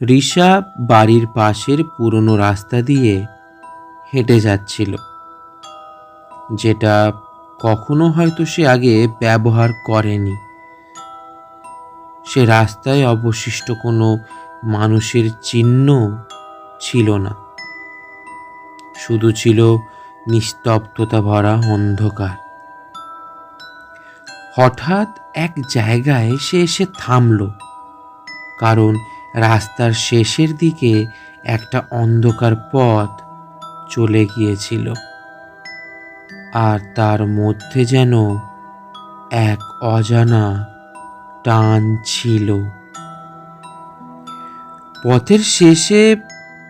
রিসা বাড়ির পাশের পুরনো রাস্তা দিয়ে হেঁটে যাচ্ছিল, যেটা কখনো হয়তো সে আগে ব্যবহার করেনি। সে রাস্তায় অবশিষ্ট কোনো মানুষের চিহ্ন ছিল না, শুধু ছিল নিস্তব্ধতা ভরা অন্ধকার। হঠাৎ এক জায়গায় সে এসে থামল, কারণ রাস্তার শেষের দিকে একটা অন্ধকার পথ চলে গিয়েছিল, আর তার মধ্যে যেন এক অজানা টান ছিল। পথের শেষে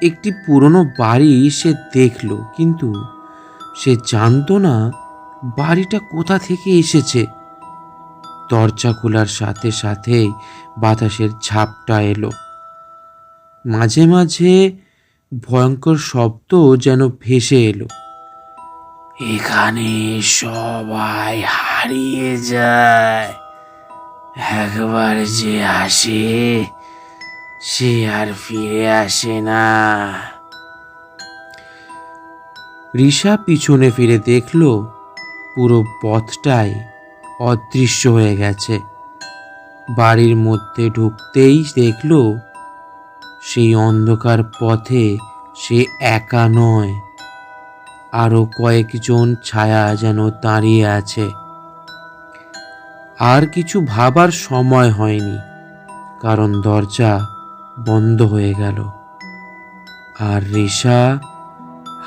একটি পুরনো বাড়ি সে দেখল, কিন্তু সে জানতো না বাড়িটা কোথা থেকে এসেছে। দরজা খোলার সাথে সাথেই বাতাসের ঝাপটা এলো, মাঝে মাঝে ভয়ঙ্কর শব্দ যেন ভেসে এলো। এখানে সবাই হারিয়ে যায়, একবার যে আসে সে আর ফিরে আসে না। রিসা পিছনে ফিরে দেখল পুরো পথটাই অদৃশ্য হয়ে গেছে। বাড়ির মধ্যে ঢুকতেই দেখল সেই অন্ধকার পথে সে একা নয়, আরো কয়েকজন ছায়া যেন দাঁড়িয়ে আছে। আর কিছু ভাবার সময় হয়নি, কারণ দরজা বন্ধ হয়ে গেল, আর রিসা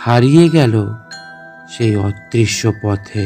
হারিয়ে গেল সেই অদৃশ্য পথে।